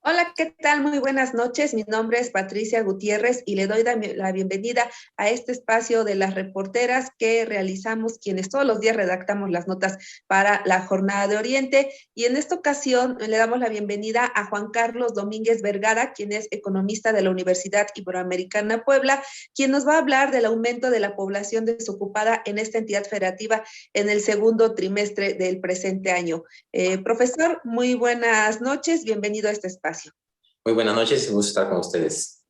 Hola, ¿qué tal? Muy buenas noches. Mi nombre es Patricia Gutiérrez y le doy la bienvenida a este espacio de las reporteras que realizamos, quienes todos los días redactamos las notas para la Jornada de Oriente. Y en esta ocasión le damos la bienvenida a Juan Carlos Domínguez Vergara, quien es economista de la Universidad Iberoamericana Puebla, quien nos va a hablar del aumento de la población desocupada en esta entidad federativa en el segundo trimestre del presente año. Profesor, muy buenas noches. Bienvenido a este espacio. Muy buenas noches y un gusto estar con ustedes.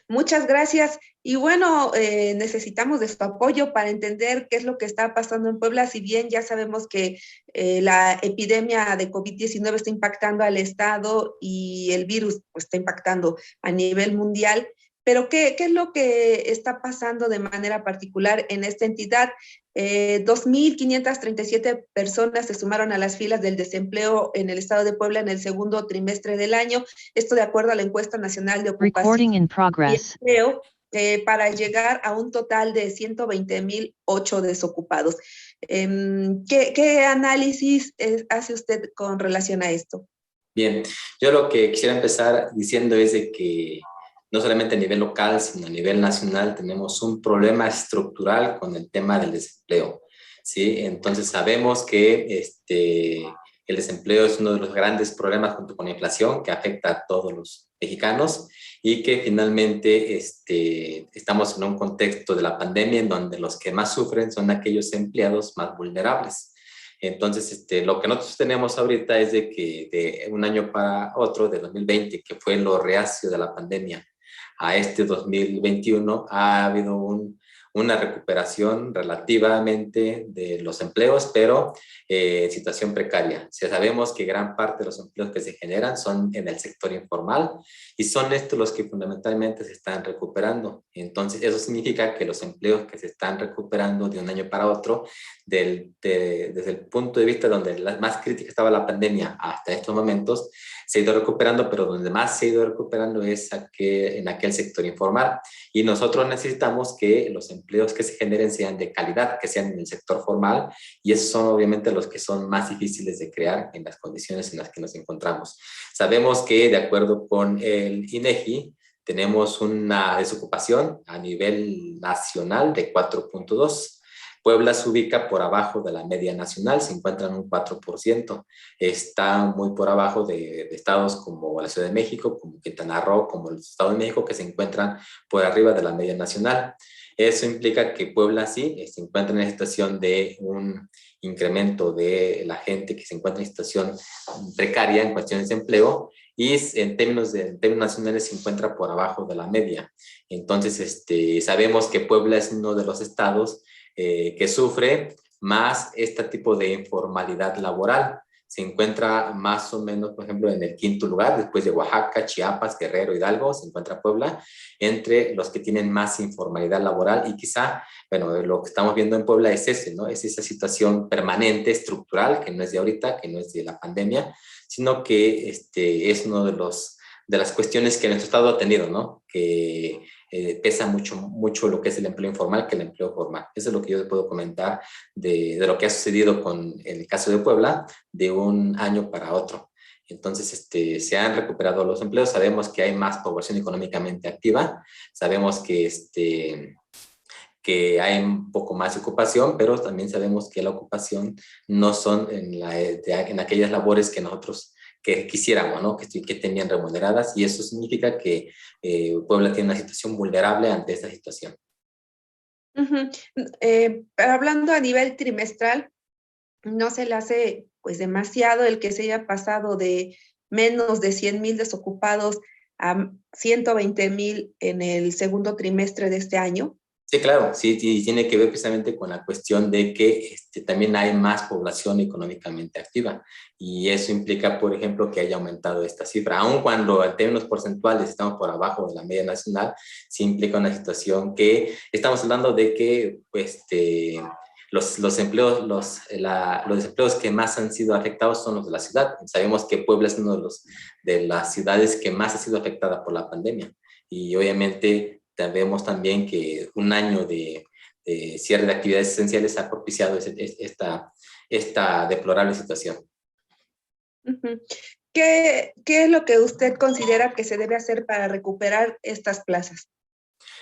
Muchas gracias. Y bueno, necesitamos de su apoyo para entender qué es lo que está pasando en Puebla. Si bien ya sabemos que la epidemia de COVID-19 está impactando al Estado y el virus pues, está impactando a nivel mundial, pero ¿qué es lo que está pasando de manera particular en esta entidad? 2.537 personas se sumaron a las filas del desempleo en el Estado de Puebla en el segundo trimestre del año. Esto de acuerdo a la encuesta nacional de ocupación y empleo, para llegar a un total de 120.008 desocupados. ¿Qué análisis hace usted con relación a esto? Bien, yo lo que quisiera empezar diciendo es de que no solamente a nivel local, sino a nivel nacional tenemos un problema estructural con el tema del desempleo, ¿sí? Entonces sabemos que el desempleo es uno de los grandes problemas junto con la inflación que afecta a todos los mexicanos y que finalmente estamos en un contexto de la pandemia en donde los que más sufren son aquellos empleados más vulnerables. Entonces, lo que nosotros tenemos ahorita es de que de un año para otro, de 2020, que fue lo reacio de la pandemia, a este 2021 ha habido una recuperación relativamente de los empleos, pero situación precaria. O sea, sabemos que gran parte de los empleos que se generan son en el sector informal y son estos los que fundamentalmente se están recuperando. Entonces, eso significa que los empleos que se están recuperando de un año para otro, desde el punto de vista donde la más crítica estaba la pandemia hasta estos momentos, se ha ido recuperando, pero donde más se ha ido recuperando es en aquel sector informal. Y nosotros necesitamos que los empleos que se generen sean de calidad, que sean en el sector formal, y esos son obviamente los que son más difíciles de crear en las condiciones en las que nos encontramos. Sabemos que de acuerdo con el INEGI, tenemos una desocupación a nivel nacional de 4.2. Puebla se ubica por abajo de la media nacional, se encuentra en un 4%. Está muy por abajo de estados como la Ciudad de México, como Quintana Roo, como el Estado de México, que se encuentran por arriba de la media nacional. Eso implica que Puebla sí se encuentra en situación de un incremento de la gente que se encuentra en situación precaria en cuestiones de empleo, y en términos nacionales se encuentra por abajo de la media. Entonces, sabemos que Puebla es uno de los estados que sufre más este tipo de informalidad laboral. Se encuentra más o menos, por ejemplo, en el quinto lugar, después de Oaxaca, Chiapas, Guerrero, Hidalgo, se encuentra Puebla, entre los que tienen más informalidad laboral. Y quizá, bueno, lo que estamos viendo en Puebla es ese, ¿no? Es esa situación permanente, estructural, que no es de ahorita, que no es de la pandemia, sino que es uno de las cuestiones que nuestro Estado ha tenido, ¿no? Que pesa mucho lo que es el empleo informal que el empleo formal. Eso es lo que yo puedo comentar de lo que ha sucedido con el caso de Puebla de un año para otro. Entonces, se han recuperado los empleos, sabemos que hay más población económicamente activa, sabemos que hay un poco más de ocupación, pero también sabemos que la ocupación no son en aquellas labores que nosotros que quisiéramos, ¿no? Que tenían remuneradas, y eso significa que Puebla tiene una situación vulnerable ante esta situación. Hablando a nivel trimestral, no se le hace pues demasiado el que se haya pasado de menos de 100.000 desocupados a 120.000 en el segundo trimestre de este año. Sí, claro, sí, tiene que ver precisamente con la cuestión de que también hay más población económicamente activa, y eso implica, por ejemplo, que haya aumentado esta cifra, aun cuando en términos porcentuales estamos por abajo de la media nacional. Sí implica una situación que estamos hablando de que los empleos, los empleos que más han sido afectados son los de la ciudad. Sabemos que Puebla es uno de las ciudades que más ha sido afectada por la pandemia, y obviamente vemos también que un año de cierre de actividades esenciales ha propiciado esta deplorable situación. ¿Qué es lo que usted considera que se debe hacer para recuperar estas plazas?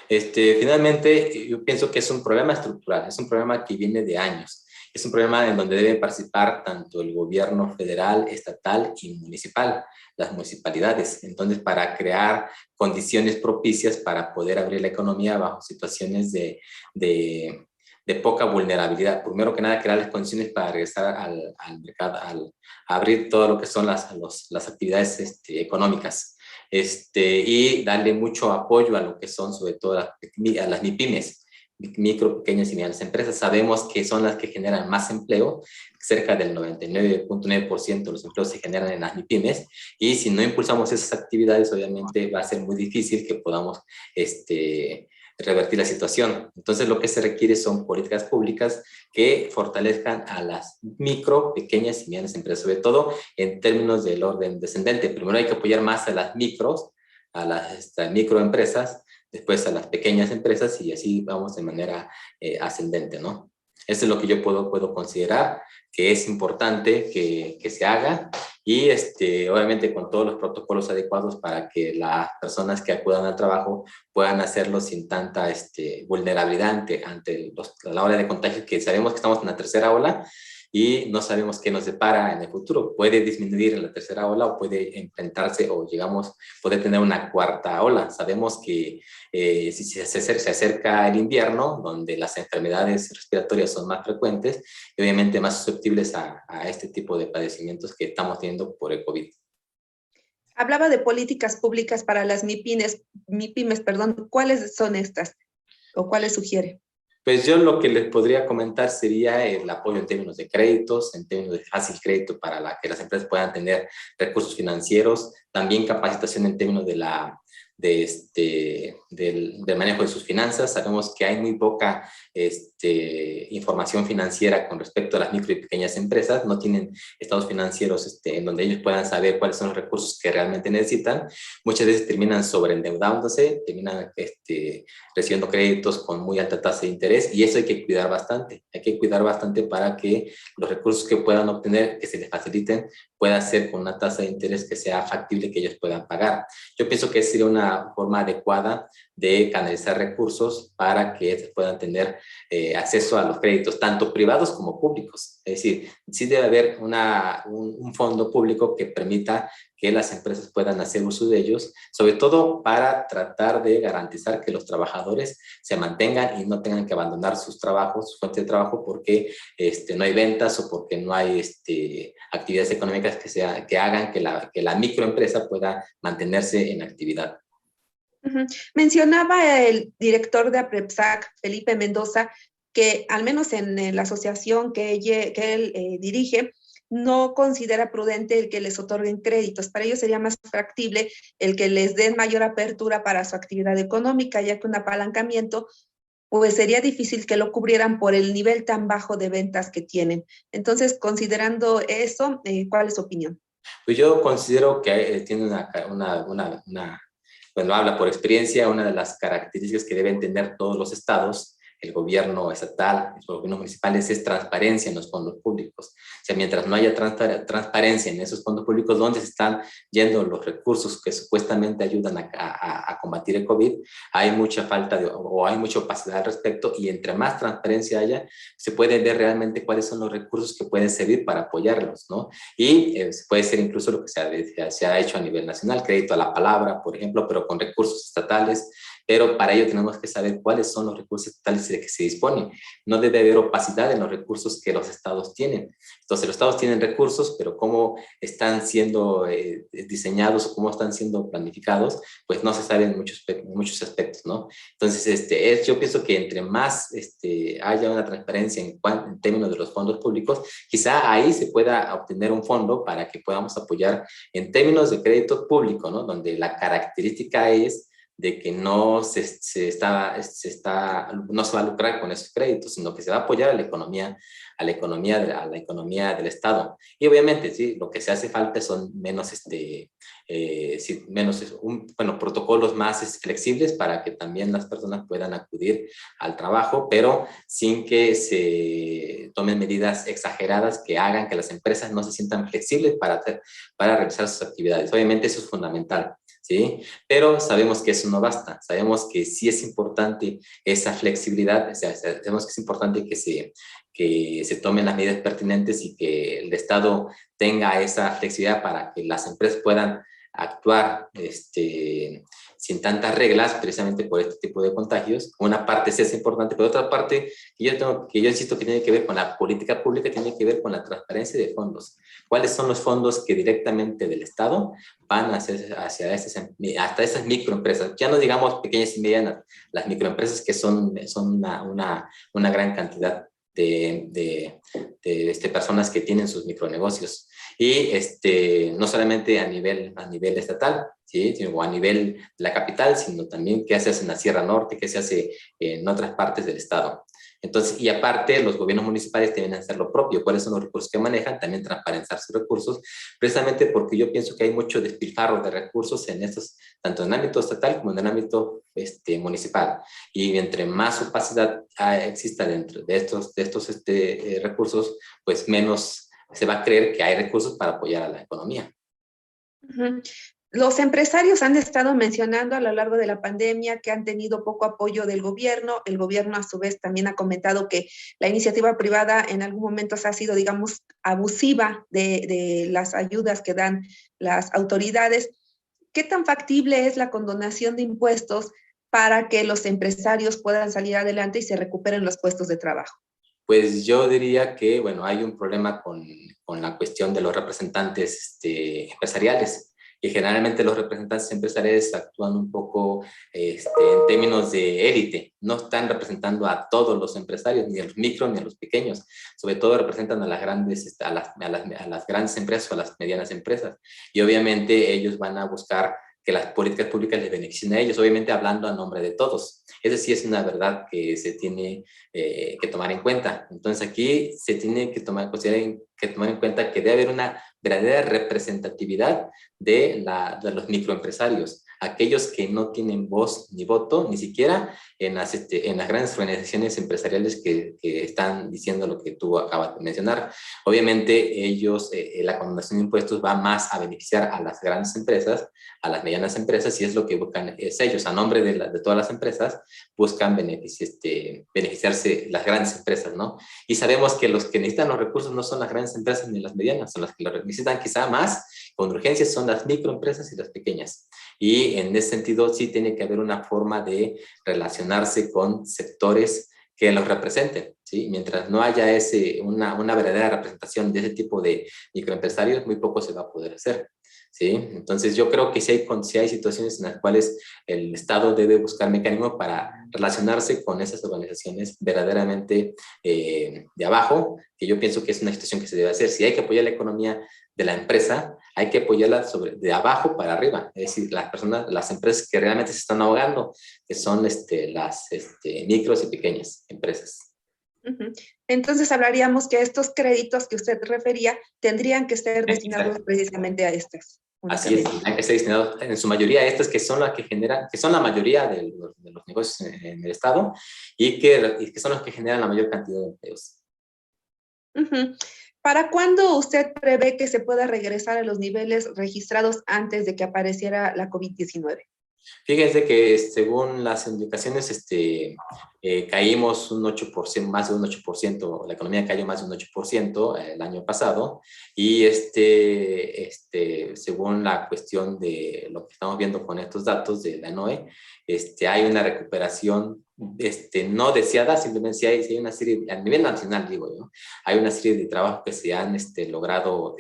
Finalmente, yo pienso que es un problema estructural, es un problema que viene de años. Es un problema en donde deben participar tanto el gobierno federal, estatal y municipal, las municipalidades. Entonces, para crear condiciones propicias para poder abrir la economía bajo situaciones de poca vulnerabilidad. Primero que nada, crear las condiciones para regresar al mercado, a abrir todo lo que son las actividades económicas. Y darle mucho apoyo a lo que son sobre todo a las MIPIMES, micro, pequeñas y medianas empresas. Sabemos que son las que generan más empleo, cerca del 99.9% de los empleos se generan en las MIPIMES, y si no impulsamos esas actividades, obviamente va a ser muy difícil que podamos revertir la situación. Entonces, lo que se requiere son políticas públicas que fortalezcan a las micro, pequeñas y medianas empresas, sobre todo en términos del orden descendente. Primero hay que apoyar más a las micros, a las microempresas, después a las pequeñas empresas, y así vamos de manera ascendente, ¿no? Eso es lo que yo puedo considerar que es importante que se haga, y obviamente con todos los protocolos adecuados para que las personas que acudan al trabajo puedan hacerlo sin tanta vulnerabilidad ante la ola de contagio, que sabemos que estamos en la tercera ola y no sabemos qué nos depara en el futuro. Puede disminuir en la tercera ola o puede enfrentarse o poder tener una cuarta ola. Sabemos que si se acerca el invierno, donde las enfermedades respiratorias son más frecuentes y obviamente más susceptibles a este tipo de padecimientos que estamos teniendo por el COVID. Hablaba de políticas públicas para las MIPIMES, perdón. ¿Cuáles son estas o cuáles sugiere? Pues yo lo que les podría comentar sería el apoyo en términos de créditos, en términos de fácil crédito para que las empresas puedan tener recursos financieros, también capacitación en términos del manejo de sus finanzas. Sabemos que hay muy poca información financiera con respecto a las micro y pequeñas empresas, no tienen estados financieros en donde ellos puedan saber cuáles son los recursos que realmente necesitan. Muchas veces terminan sobreendeudándose, terminan recibiendo créditos con muy alta tasa de interés, y eso hay que cuidar bastante para que los recursos que puedan obtener, que se les faciliten, pueda ser con una tasa de interés que sea factible, que ellos puedan pagar. Yo pienso que sería una forma adecuada de canalizar recursos para que se puedan tener acceso a los créditos, tanto privados como públicos. Es decir, sí debe haber un fondo público que permita que las empresas puedan hacer uso de ellos, sobre todo para tratar de garantizar que los trabajadores se mantengan y no tengan que abandonar sus trabajos, su fuente de trabajo, porque no hay ventas o porque no hay actividades económicas que hagan que la microempresa pueda mantenerse en actividad. Mencionaba el director de APREPSAC, Felipe Mendoza, que al menos en la asociación que él dirige, no considera prudente el que les otorguen créditos. Para ellos sería más factible el que les den mayor apertura para su actividad económica, ya que un apalancamiento, pues sería difícil que lo cubrieran por el nivel tan bajo de ventas que tienen. Entonces, considerando eso, ¿cuál es su opinión? Pues yo considero que tiene bueno, habla por experiencia, una de las características que deben tener todos los estados, el gobierno estatal, los gobiernos municipales, es transparencia en los fondos públicos. O sea, mientras no haya transparencia en esos fondos públicos, ¿dónde se están yendo los recursos que supuestamente ayudan a combatir el COVID? Hay mucha falta o hay mucha opacidad al respecto, y entre más transparencia haya, se puede ver realmente cuáles son los recursos que pueden servir para apoyarlos, ¿no? Y puede ser incluso lo que se ha hecho a nivel nacional, crédito a la palabra, por ejemplo, pero con recursos estatales. Pero para ello tenemos que saber cuáles son los recursos estatales de que se dispone. No debe haber opacidad en los recursos que los estados tienen. Entonces, los estados tienen recursos, pero cómo están siendo diseñados o cómo están siendo planificados, pues no se sabe en muchos aspectos, ¿no? Entonces, yo pienso que entre más haya una transparencia en términos de los fondos públicos, quizá ahí se pueda obtener un fondo para que podamos apoyar en términos de crédito público, ¿no? Donde la característica es de que no se va a lucrar con esos créditos, sino que se va a apoyar a la economía, a la economía del Estado. Y obviamente, sí, lo que se hace falta son menos, sí, bueno, protocolos más flexibles para que también las personas puedan acudir al trabajo, pero sin que se tomen medidas exageradas que hagan que las empresas no se sientan flexibles para realizar sus actividades. Obviamente eso es fundamental, ¿sí? Pero sabemos que eso no basta, sabemos que sí es importante esa flexibilidad, o sea, sabemos que es importante que se tomen las medidas pertinentes y que el Estado tenga esa flexibilidad para que las empresas puedan actuar sin tantas reglas, precisamente por este tipo de contagios. Una parte sí es importante, pero otra parte que yo insisto que tiene que ver con la política pública, tiene que ver con la transparencia de fondos. ¿Cuáles son los fondos que directamente del Estado van hasta esas microempresas? Ya no digamos pequeñas y medianas, las microempresas que son una gran cantidad de personas que tienen sus micronegocios. Y no solamente a nivel estatal, ¿sí? O a nivel de la capital, sino también qué se hace en la Sierra Norte, qué se hace en otras partes del estado. Entonces, y aparte, los gobiernos municipales deben hacer lo propio. ¿Cuáles son los recursos que manejan? También transparentar sus recursos, precisamente porque yo pienso que hay mucho despilfarro de recursos en estos, tanto en el ámbito estatal como en el ámbito municipal. Y entre más opacidad exista dentro de estos recursos, pues menos se va a creer que hay recursos para apoyar a la economía. Uh-huh. Los empresarios han estado mencionando a lo largo de la pandemia que han tenido poco apoyo del gobierno. El gobierno, a su vez, también ha comentado que la iniciativa privada en algún momento ha sido, digamos, abusiva de las ayudas que dan las autoridades. ¿Qué tan factible es la condonación de impuestos para que los empresarios puedan salir adelante y se recuperen los puestos de trabajo? Pues yo diría que, bueno, hay un problema con la cuestión de los representantes empresariales. Y generalmente los representantes empresariales actúan un poco en términos de élite. No están representando a todos los empresarios, ni a los micros ni a los pequeños. Sobre todo representan a las grandes, a las grandes empresas o a las medianas empresas. Y obviamente ellos van a buscar que las políticas públicas les beneficien a ellos, obviamente hablando a nombre de todos. Esa sí es una verdad que se tiene que tomar en cuenta. Entonces aquí se tiene que tomar en cuenta que debe haber una verdadera representatividad de los microempresarios, aquellos que no tienen voz ni voto, ni siquiera en las grandes organizaciones empresariales que están diciendo lo que tú acabas de mencionar. Obviamente ellos, la condonación de impuestos va más a beneficiar a las grandes empresas, a las medianas empresas, y es lo que buscan ellos, a nombre de todas las empresas, buscan beneficiarse las grandes empresas, ¿no? Y sabemos que los que necesitan los recursos no son las grandes empresas ni las medianas, son las que lo necesitan quizá más con urgencia, son las microempresas y las pequeñas. Y en ese sentido sí tiene que haber una forma de relacionarse con sectores que los representen, ¿sí? Mientras no haya una verdadera representación de ese tipo de microempresarios, muy poco se va a poder hacer, ¿sí? Entonces yo creo que sí hay situaciones en las cuales el Estado debe buscar mecanismos para relacionarse con esas organizaciones verdaderamente de abajo, que yo pienso que es una situación que se debe hacer. Si hay que apoyar la economía de la empresa, hay que apoyarla de abajo para arriba, es decir, las empresas que realmente se están ahogando, que son las micros y pequeñas empresas. Uh-huh. Entonces hablaríamos que estos créditos que usted refería tendrían que ser destinados precisamente a estas. Así es, hay que ser destinados en su mayoría a estas que son las que generan, que son la mayoría de los negocios en el Estado y que son los que generan la mayor cantidad de empleos. Uh-huh. ¿Para cuándo usted prevé que se pueda regresar a los niveles registrados antes de que apareciera la COVID-19? Fíjense que según las indicaciones, caímos un 8%, más de un 8%, la economía cayó más de un 8% el año pasado, y según la cuestión de lo que estamos viendo con estos datos de la NOE, hay una recuperación no deseada, simplemente si hay una serie, a nivel nacional digo yo, hay una serie de trabajos que se han logrado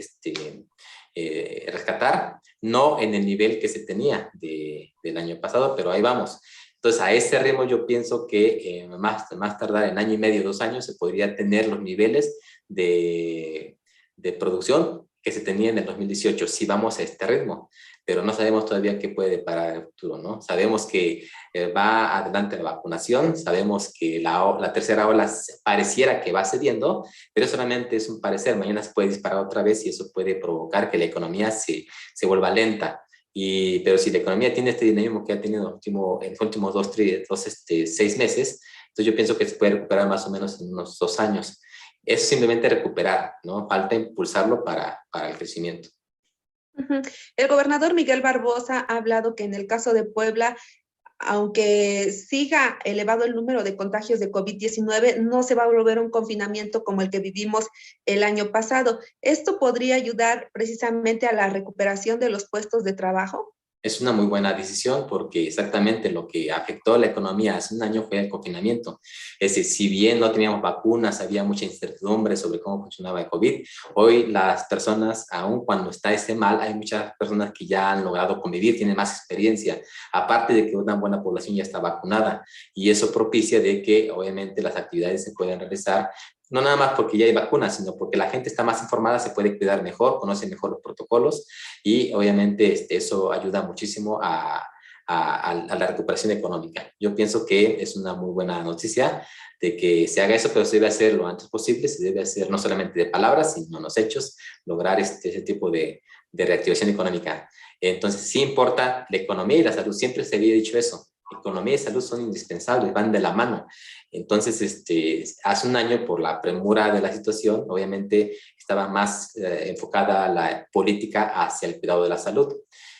rescatar, no en el nivel que se tenía del año pasado, pero ahí vamos. Entonces, a ese ritmo yo pienso que más tardar en año y medio, 2 años, se podría tener los niveles de producción que se tenía en el 2018, si vamos a este ritmo, pero no sabemos todavía qué puede deparar el futuro, ¿no? Sabemos que va adelante la vacunación, sabemos que la tercera ola pareciera que va cediendo, pero solamente es un parecer, mañana se puede disparar otra vez y eso puede provocar que la economía se vuelva lenta. Pero si la economía tiene este dinamismo que ha tenido en los últimos 6 meses, entonces yo pienso que se puede recuperar más o menos en unos 2 años. Es simplemente recuperar, ¿no? Falta impulsarlo para el crecimiento. Ujú. El gobernador Miguel Barbosa ha hablado que en el caso de Puebla, aunque siga elevado el número de contagios de COVID-19, no se va a volver un confinamiento como el que vivimos el año pasado. ¿Esto podría ayudar precisamente a la recuperación de los puestos de trabajo? Es una muy buena decisión porque exactamente lo que afectó a la economía hace un año fue el confinamiento. Es decir, si bien no teníamos vacunas, había mucha incertidumbre sobre cómo funcionaba el COVID, hoy las personas, aun cuando está ese mal, hay muchas personas que ya han logrado convivir, tienen más experiencia, aparte de que una buena población ya está vacunada y eso propicia de que obviamente las actividades se puedan realizar no nada más porque ya hay vacunas, sino porque la gente está más informada, se puede cuidar mejor, conoce mejor los protocolos y obviamente eso ayuda muchísimo a la recuperación económica. Yo pienso que es una muy buena noticia de que se haga eso, pero se debe hacer lo antes posible, se debe hacer no solamente de palabras, sino en los hechos, lograr ese tipo de reactivación económica. Entonces, sí importa la economía y la salud, siempre se había dicho eso. Economía y salud son indispensables, van de la mano. Entonces, hace un año, por la premura de la situación, obviamente estaba más enfocada la política hacia el cuidado de la salud.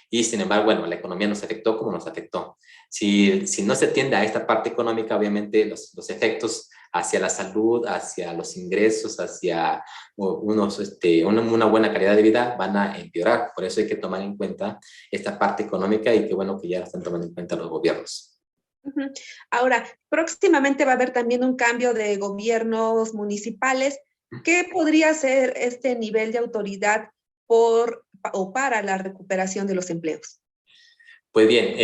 Y sin embargo, bueno, la economía nos afectó como nos afectó. Si no se atiende a esta parte económica, obviamente los efectos hacia la salud, hacia los ingresos, hacia una buena calidad de vida van a empeorar. Por eso hay que tomar en cuenta esta parte económica y qué bueno que ya la están tomando en cuenta los gobiernos. Ujú. Ahora, próximamente va a haber también un cambio de gobiernos municipales. ¿Qué podría ser este nivel de autoridad o para la recuperación de los empleos? Pues bien,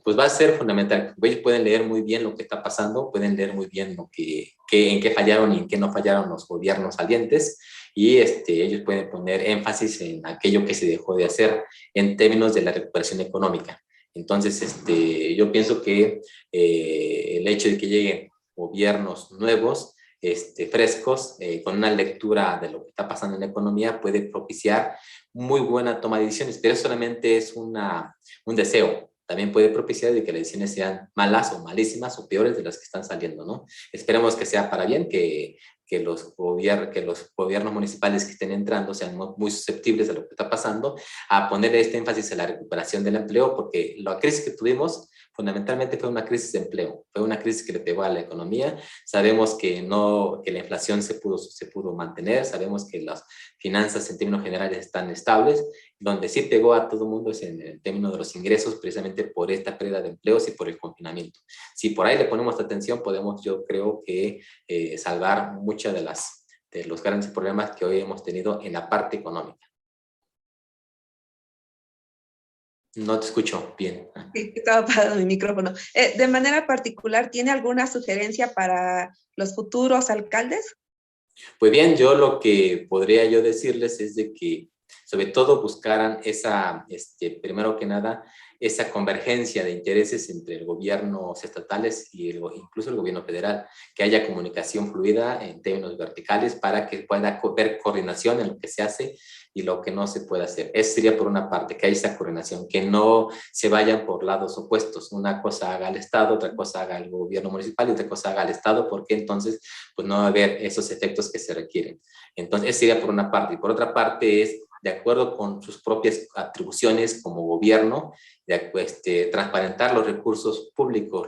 pues va a ser fundamental. Ellos pueden leer muy bien lo que está pasando, pueden leer muy bien en qué fallaron y en qué no fallaron los gobiernos salientes, y ellos pueden poner énfasis en aquello que se dejó de hacer en términos de la recuperación económica. Entonces, yo pienso que el hecho de que lleguen gobiernos nuevos, frescos, con una lectura de lo que está pasando en la economía, puede propiciar muy buena toma de decisiones, pero solamente es un deseo. También puede propiciar de que las decisiones sean malas o malísimas o peores de las que están saliendo, ¿no? Esperemos que sea para bien, que los gobiernos municipales que estén entrando sean muy susceptibles de lo que está pasando, a poner este énfasis en la recuperación del empleo, porque la crisis que tuvimos fundamentalmente fue una crisis de empleo, fue una crisis que le pegó a la economía. Sabemos que la inflación se pudo mantener, sabemos que las finanzas en términos generales están estables. Donde sí pegó a todo el mundo es en el término de los ingresos, precisamente por esta pérdida de empleos y por el confinamiento. Si por ahí le ponemos atención, podemos, yo creo que salvar muchas de los grandes problemas que hoy hemos tenido en la parte económica. No te escucho bien. Sí, estaba apagado mi micrófono. De manera particular, ¿tiene alguna sugerencia para los futuros alcaldes? Pues bien, yo lo que podría yo decirles es de que sobre todo buscaran primero que nada, esa convergencia de intereses entre los gobiernos estatales y incluso el gobierno federal, que haya comunicación fluida en términos verticales para que pueda haber coordinación en lo que se hace y lo que no se puede hacer. Eso sería por una parte, que haya esa coordinación, que no se vayan por lados opuestos. Una cosa haga el Estado, otra cosa haga el gobierno municipal y otra cosa haga el Estado, porque entonces pues no va a haber esos efectos que se requieren. Entonces, eso sería por una parte. Y por otra parte es, de acuerdo con sus propias atribuciones como gobierno, transparentar los recursos públicos,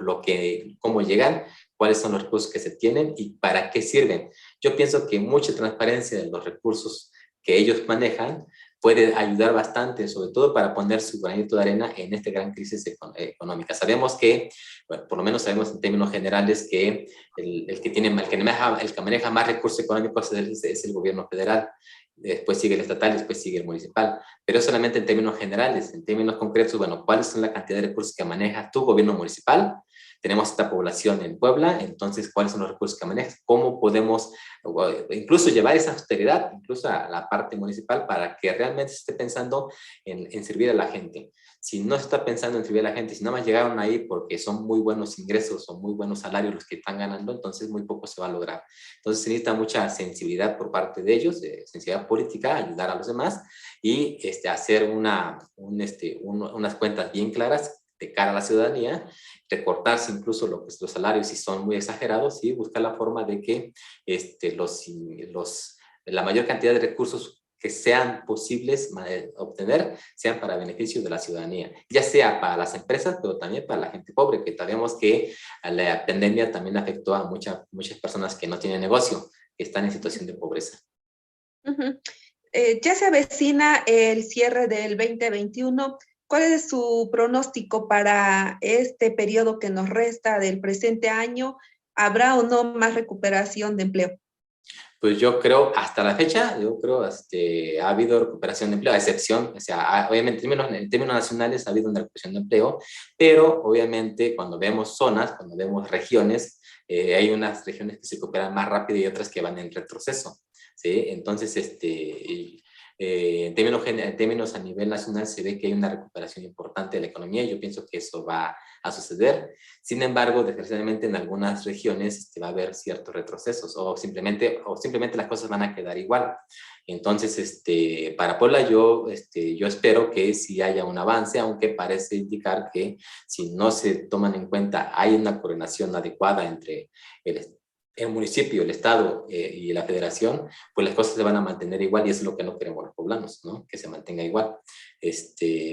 cómo llegan, cuáles son los recursos que se tienen y para qué sirven. Yo pienso que mucha transparencia de los recursos que ellos manejan puede ayudar bastante, sobre todo para poner su granito de arena en esta gran crisis económica. Sabemos que, bueno, por lo menos sabemos en términos generales que el que maneja más recursos económicos es el gobierno federal, después sigue el estatal, después sigue el municipal, pero solamente en términos generales. En términos concretos, bueno, ¿cuáles son la cantidad de recursos que maneja tu gobierno municipal? tenemos esta población en Puebla, entonces, ¿cuáles son los recursos que manejas? ¿Cómo podemos incluso llevar esa austeridad, incluso a la parte municipal, para que realmente se esté pensando en servir a la gente? Si no se está pensando en servir a la gente, si nada más llegaron ahí porque son muy buenos ingresos o muy buenos salarios los que están ganando, entonces muy poco se va a lograr. Entonces se necesita mucha sensibilidad por parte de ellos, sensibilidad política, ayudar a los demás y hacer unas cuentas bien claras de cara a la ciudadanía, recortarse incluso los salarios si son muy exagerados y buscar la forma de que la mayor cantidad de recursos que sean posibles obtener sean para beneficio de la ciudadanía, ya sea para las empresas, pero también para la gente pobre, que sabemos que la pandemia también afectó a muchas personas que no tienen negocio, que están en situación de pobreza. Uh-huh. Ya se avecina el cierre del 2021. ¿Cuál es su pronóstico para este periodo que nos resta del presente año? ¿Habrá o no más recuperación de empleo? Pues yo creo, hasta la fecha, ha habido recuperación de empleo, a excepción, o sea, obviamente en términos nacionales ha habido una recuperación de empleo, pero obviamente cuando vemos zonas, cuando vemos regiones, hay unas regiones que se recuperan más rápido y otras que van en retroceso, ¿sí? Entonces, en términos a nivel nacional se ve que hay una recuperación importante de la economía y yo pienso que eso va a suceder. Sin embargo, desgraciadamente en algunas regiones va a haber ciertos retrocesos o simplemente las cosas van a quedar igual. Entonces, para Puebla yo espero que sí haya un avance, aunque parece indicar que si no se toman en cuenta, hay una coordinación adecuada entre el municipio, el estado y la federación, pues las cosas se van a mantener igual y eso es lo que no queremos los poblanos, ¿no? Que se mantenga igual.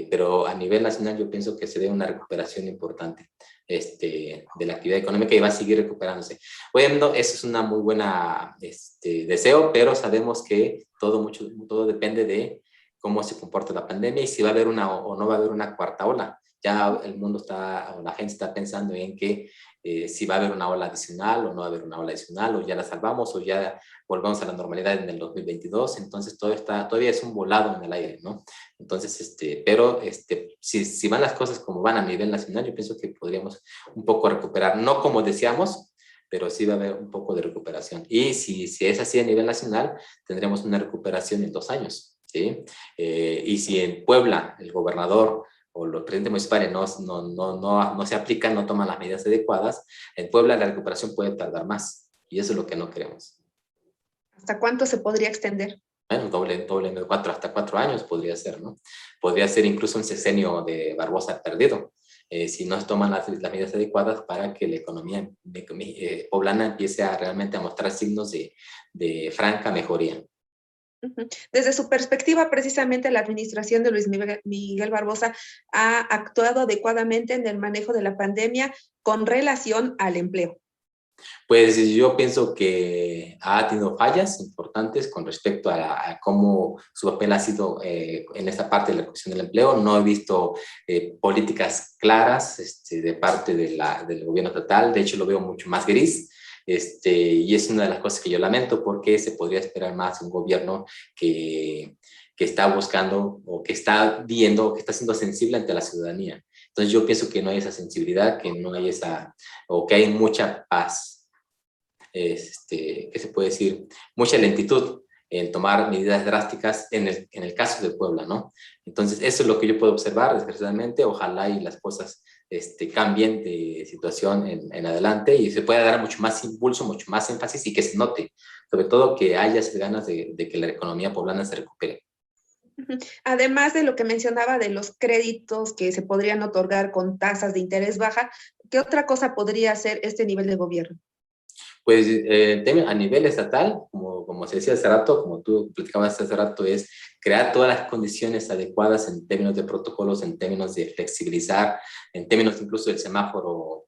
Pero a nivel nacional yo pienso que se dé una recuperación importante de la actividad económica y va a seguir recuperándose. Obviamente eso es una muy buena deseo, pero sabemos que todo depende de cómo se comporta la pandemia y si va a haber o no va a haber una cuarta ola. Ya el mundo o la gente está pensando en que si va a haber una ola adicional o no va a haber una ola adicional, o ya la salvamos o ya volvamos a la normalidad en el 2022, entonces todavía es un volado en el aire, ¿no? Entonces, pero si van las cosas como van a nivel nacional, yo pienso que podríamos un poco recuperar, no como deseamos, pero sí va a haber un poco de recuperación. Y si es así a nivel nacional, tendremos una recuperación en 2 años, ¿sí? Y si en Puebla el gobernador o los presidentes municipales no se aplican, no toman las medidas adecuadas, en Puebla la recuperación puede tardar más. Y eso es lo que no queremos. ¿Hasta cuánto se podría extender? Bueno, hasta 4 años podría ser, ¿no? Podría ser incluso un sexenio de Barbosa perdido, si no se toman las medidas adecuadas para que la economía poblana empiece realmente a mostrar signos de franca mejoría. Desde su perspectiva, precisamente la administración de Luis Miguel Barbosa ha actuado adecuadamente en el manejo de la pandemia con relación al empleo. Pues yo pienso que ha tenido fallas importantes con respecto a cómo su papel ha sido en esta parte de la cuestión del empleo. No he visto políticas claras de parte del gobierno estatal. De hecho, lo veo mucho más gris. Y es una de las cosas que yo lamento porque se podría esperar más de un gobierno que está buscando o que está viendo o que está siendo sensible ante la ciudadanía. Entonces yo pienso que no hay esa sensibilidad, que no hay o que hay mucha paz, ¿qué se puede decir? Mucha lentitud en tomar medidas drásticas en el caso de Puebla, ¿no? Entonces eso es lo que yo puedo observar, desgraciadamente, ojalá y las cosas cambien de situación en adelante y se pueda dar mucho más impulso, mucho más énfasis y que se note, sobre todo que haya esas ganas de que la economía poblana se recupere. Además de lo que mencionaba de los créditos que se podrían otorgar con tasas de interés baja, ¿qué otra cosa podría hacer este nivel de gobierno? Pues a nivel estatal, como se decía hace rato, como tú platicabas hace rato, es crear todas las condiciones adecuadas en términos de protocolos, en términos de flexibilizar, en términos incluso del semáforo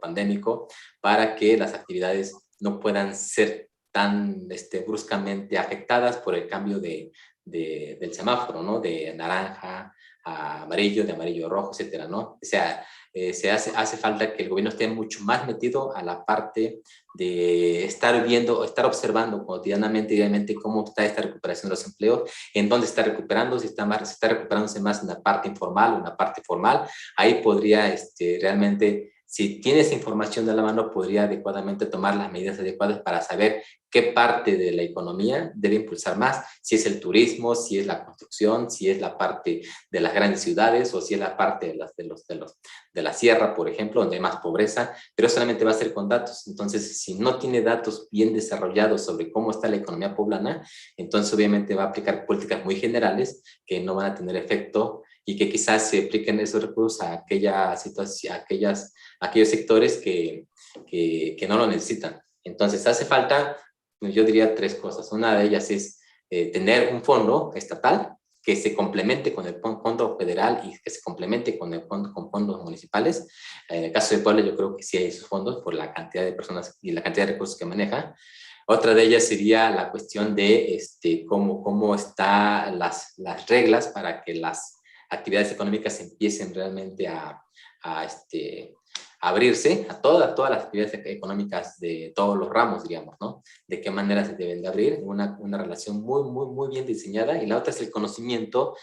pandémico, para que las actividades no puedan ser tan bruscamente afectadas por el cambio del semáforo, ¿no? De naranja a amarillo, de amarillo a rojo, etcétera, ¿no? O sea, hace falta que el gobierno esté mucho más metido a la parte de estar viendo o estar observando cotidianamente, diariamente, cómo está esta recuperación de los empleos, en dónde está recuperando, si está recuperándose más en la parte informal o en la parte formal. Ahí podría realmente si tiene esa información de la mano, podría adecuadamente tomar las medidas adecuadas para saber qué parte de la economía debe impulsar más, si es el turismo, si es la construcción, si es la parte de las grandes ciudades o si es la parte de la sierra, por ejemplo, donde hay más pobreza, pero solamente va a ser con datos. Entonces, si no tiene datos bien desarrollados sobre cómo está la economía poblana, entonces obviamente va a aplicar políticas muy generales que no van a tener efecto y que quizás se apliquen esos recursos a aquella situación, aquellos sectores que no lo necesitan. Entonces, hace falta, pues, yo diría tres cosas. Una de ellas es tener un fondo estatal que se complemente con el fondo federal y que se complemente con con fondos municipales. En el caso de Puebla, yo creo que sí hay esos fondos por la cantidad de personas y la cantidad de recursos que maneja. Otra de ellas sería la cuestión de cómo están las reglas para que las actividades económicas empiecen realmente a abrirse a todas las actividades económicas de todos los ramos, digamos, ¿no? De qué manera se deben de abrir, una relación muy bien diseñada. Y la otra es el conocimiento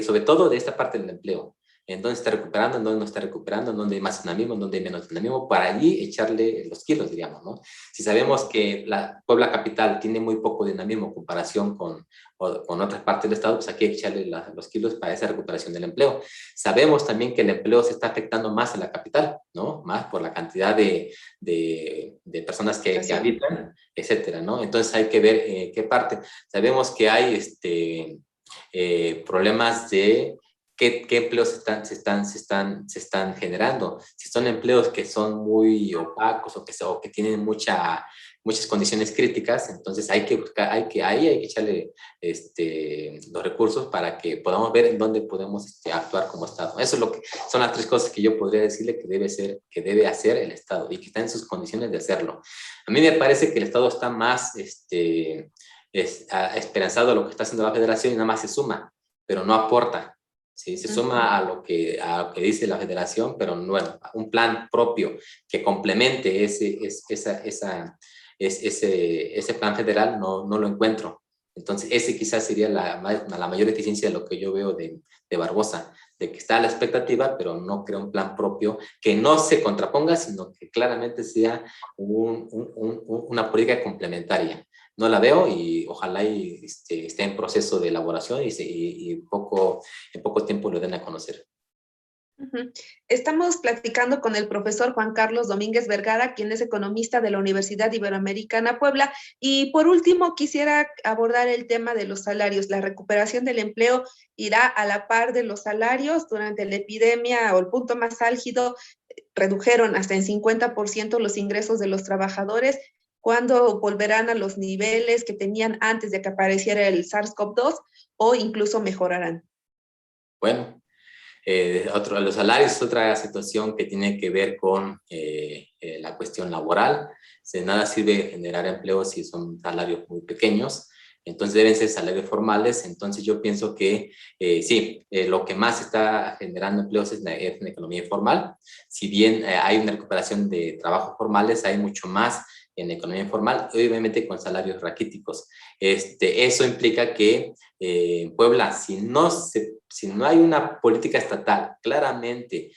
sobre todo de esta parte del empleo. En dónde está recuperando, en dónde no está recuperando, en dónde hay más dinamismo, en dónde hay menos dinamismo, para allí echarle los kilos, digamos, ¿no? Si sabemos que la Puebla capital tiene muy poco dinamismo en comparación con otras partes del estado, pues aquí hay que echarle los kilos para esa recuperación del empleo. Sabemos también que el empleo se está afectando más en la capital, ¿no? Más por la cantidad de personas que habitan, etcétera, ¿no? Entonces hay que ver qué parte. Sabemos que hay problemas de qué empleos se están generando. Si son empleos que son muy opacos o que tienen muchas condiciones críticas, entonces hay que buscar, ahí hay que echarle los recursos para que podamos ver en dónde podemos actuar como Estado. Eso es lo que son las tres cosas que yo podría decirle que debe hacer el Estado y que está en sus condiciones de hacerlo. A mí me parece que el Estado está más esperanzado a lo que está haciendo la Federación y nada más se suma, pero no aporta. Sí, se suma a lo que dice la Federación, pero no, bueno, un plan propio que complemente ese plan federal no lo encuentro. Entonces, ese quizás sería la mayor deficiencia de lo que yo veo de Barbosa, de que está a la expectativa, pero no crea un plan propio que no se contraponga, sino que claramente sea una política complementaria. No la veo y ojalá esté en proceso de elaboración y en poco tiempo lo den a conocer. Estamos platicando con el profesor Juan Carlos Domínguez Vergara, quien es economista de la Universidad Iberoamericana Puebla. Y por último, quisiera abordar el tema de los salarios. La recuperación del empleo irá a la par de los salarios. Durante la epidemia o el punto más álgido, redujeron hasta en 50% los ingresos de los trabajadores. ¿Cuándo volverán a los niveles que tenían antes de que apareciera el SARS-CoV-2 o incluso mejorarán? Bueno, los salarios es otra situación que tiene que ver con la cuestión laboral. De nada sirve generar empleo si son salarios muy pequeños, entonces deben ser salarios formales. Entonces yo pienso que sí, lo que más está generando empleos es en la economía informal. Si bien hay una recuperación de trabajos formales, hay mucho más en la economía informal, obviamente con salarios raquíticos. Eso implica que en Puebla, si no hay una política estatal claramente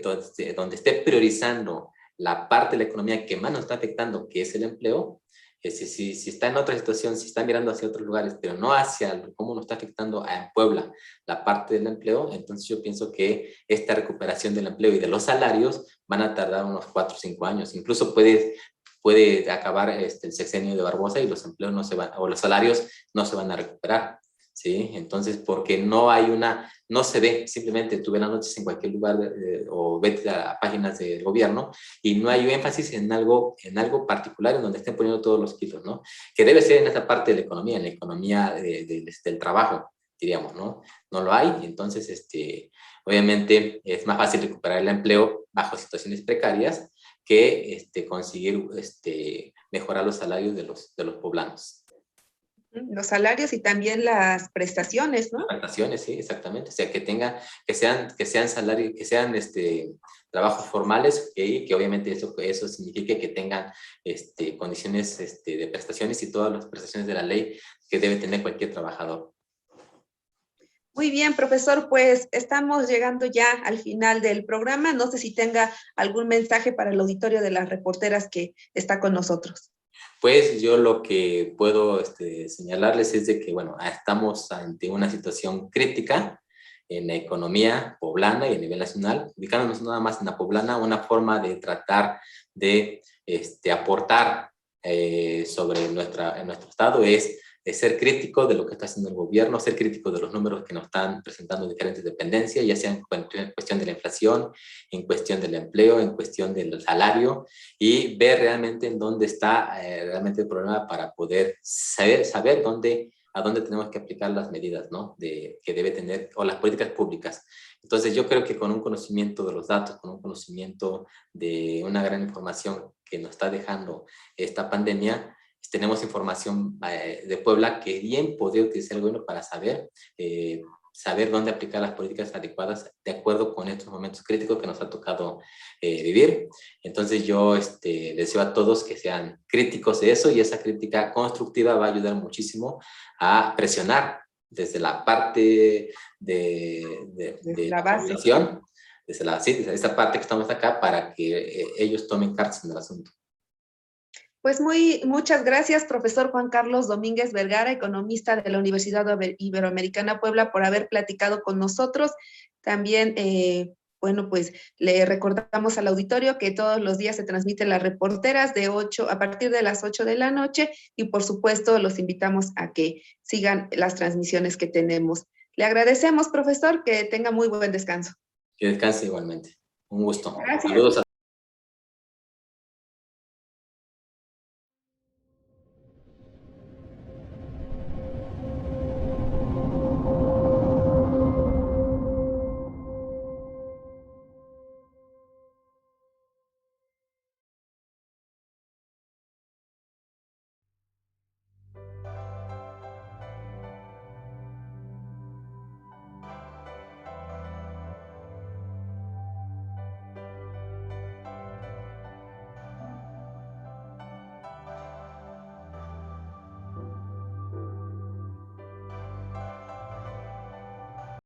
donde esté priorizando la parte de la economía que más nos está afectando, que es el empleo, si está en otra situación, si está mirando hacia otros lugares, pero no hacia cómo nos está afectando en Puebla la parte del empleo, entonces yo pienso que esta recuperación del empleo y de los salarios van a tardar unos 4 o 5 años. Incluso puede acabar el sexenio de Barbosa y los empleos no se van, o los salarios no se van a recuperar, ¿sí? Entonces, porque no se ve, simplemente tú ves las noticias en cualquier lugar o vete a páginas del gobierno y no hay énfasis en algo particular en donde estén poniendo todos los kilos, ¿no? Que debe ser en esta parte de la economía, en la economía del trabajo, diríamos, ¿no? No lo hay, y entonces, obviamente es más fácil recuperar el empleo bajo situaciones precarias que conseguir mejorar los salarios de los poblanos. Los salarios y también las prestaciones, ¿no? Las prestaciones, sí, exactamente. O sea, que sean salarios, que sean trabajos formales, que obviamente eso signifique que tengan condiciones de prestaciones y todas las prestaciones de la ley que debe tener cualquier trabajador. Muy bien, profesor, pues estamos llegando ya al final del programa. No sé si tenga algún mensaje para el auditorio de las reporteras que está con nosotros. Pues yo lo que puedo señalarles es de que, bueno, estamos ante una situación crítica en la economía poblana y a nivel nacional, ubicándonos nada más en la poblana, una forma de tratar de aportar sobre nuestro estado es ser crítico de lo que está haciendo el gobierno, ser crítico de los números que nos están presentando diferentes dependencias, ya sea en cuestión de la inflación, en cuestión del empleo, en cuestión del salario, y ver realmente en dónde está realmente el problema para poder saber a dónde tenemos que aplicar las medidas, ¿no? Que debe tener, o las políticas públicas. Entonces yo creo que con un conocimiento de los datos, con un conocimiento de una gran información que nos está dejando esta pandemia, tenemos información de Puebla que bien podría utilizar el gobierno para saber dónde aplicar las políticas adecuadas de acuerdo con estos momentos críticos que nos ha tocado vivir. Entonces yo les deseo a todos que sean críticos de eso, y esa crítica constructiva va a ayudar muchísimo a presionar desde la parte de La la base. población, desde esta parte que estamos acá, para que ellos tomen cartas en el asunto. Pues muchas gracias, profesor Juan Carlos Domínguez Vergara, economista de la Universidad Iberoamericana Puebla, por haber platicado con nosotros. También, bueno, pues le recordamos al auditorio que todos los días se transmiten las reporteras a partir de las 8 de la noche, y por supuesto los invitamos a que sigan las transmisiones que tenemos. Le agradecemos, profesor, que tenga muy buen descanso. Que descanse igualmente. Un gusto. Gracias. Saludos a